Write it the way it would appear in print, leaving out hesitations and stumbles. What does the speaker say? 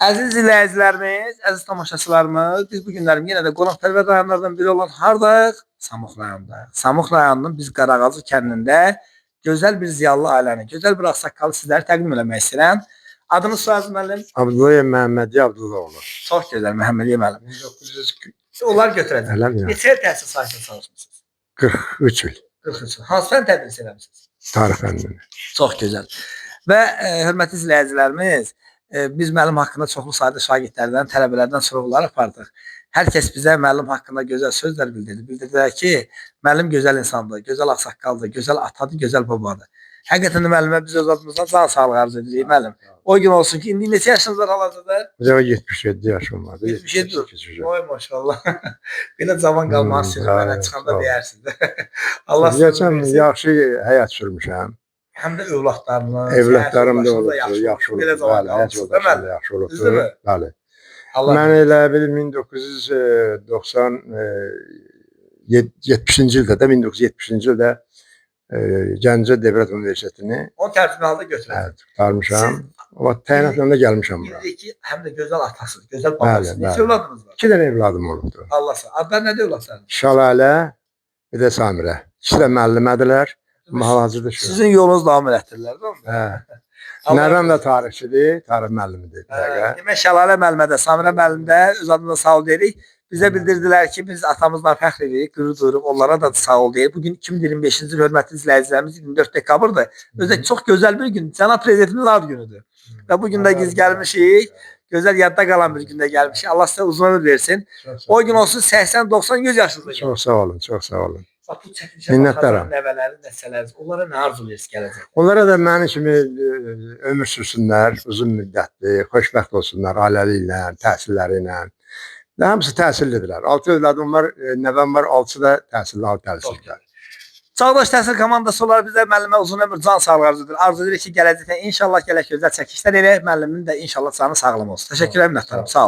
Əziz izləyicilərimiz, əziz tamaşaçılarımız, biz bu günlərim yenə də qonaqpərvər rayonlardan biri olan hardayıq? Samux rayonundayıq. Samux rayonunun biz Qarağacı kəndində gözəl bir ziyallı ailəni, gözəl bir ağsaqqalı sizləri təqdim eləmək istəyirəm. Adınız soyadınız müəllim? Abdullayev Məhəmmədi Abdullaoğlu. Çox gözəl Məhəmmədiyev müəllim. 1900 onlar götürəcək. Neçə il təhsil sahəsində çalışmısınız? 43 il. 43 il. Hansı fən tədris eləmisiniz? Tarix fənnini. Çox gözəl. Və hörmətli izləyicilərimiz, biz müəllim haqqında çoxlu sayda şagirdlərdən, tələbələrdən sorğular apardıq. Hər kəs bizə müəllim haqqında gözəl sözlər bildirdi. Bildirdilər ki, müəllim gözəl insandır, gözəl ağsaqqaldır, gözəl atadır, gözəl babadır. Həqiqətən də müəllimə biz öz adımızdan can sağlığı arzu edirik müəllim. O gün olsun ki, indi neçə yaşınız var hal-hazırda? 77 yaşım var. 77. Oy maşallah. Belə cavan qalmaq istəyirəm, mənə çıxanda deyirsiniz. Allah sizə Geçən yaxşı həyat sürmüşəm. Həm də övladlarınız, Evlatlarım da olub, yaxşı olub. Belə zaman qalmışsınız, deməli. Yaxşı olub. Düzdürmü? Bəli. Allah Mən elə bil 1970-ci ildə də 1970-ci ildə Gəncə Dövlət Universitetini o tərtibli halda götürəcək. tutarmışam. O təyinatla da gəlmişəm bura. Bildiki həm də gözəl atasınız, gözəl babasınız. Bəli, Neçə bəli. övladınız var? 2 dənə evladım olubdu. Allah sağ. Adlar nədir övladlarınız? Şalalə, bir də Samirə. İkisi də müəllimədilər. Hal-hazırda şu. Sizin yolunuz davam elətdirirlər, değil mi? Hə. Nərəm də tarixçidir, tarix müəllimidir. Demək Şəlalə müəllimədə, Samirə müəllimdə öz adına sağ ol deyirik. Bizə bildirdilər ki, biz atamızla fəxr edirik, qürur duyuruq, onlara da sağ ol deyirik. Bugün 2025-ci il hörmətli izləyicilərimiz 24 dekabrdır. Özü də çox gözəl bir gün, cənab prezidentin ad günüdür. Və bu gün də biz gəlmişik, gözəl yadda qalan bir gündə gəlmişik. Allah sizə uzun ömür versin. O gün olsun 80-90-100 yaşınızda. Çox sağ olun, çox sağ olun. Bax bu çəkilişə baxan nəvələri, nəsələriniz, onlara nə arzulayırsınız gələcək? Onlara da mənim kimi ömür sürsünlər, uzun müddətli, xoşbəxt olsunlar ailəliklə, təhsilləri ilə. Hamısı təhsillidirlər. 6 övladım var, nəvəm var, 6-sı da təhsilli, ali təhsillidirlər. Çağdaş Təhsil komandası olaraq bizə müəllimə uzun ömür, can sağlığı arzu edir. Arzu edirik ki, gələcəkdə inşallah gələk gözəl çəkilişlər eləyək, müəllimin də inşallah canı sağlam olsun. Təşəkkürlər, minnətdarım. Sağ olun.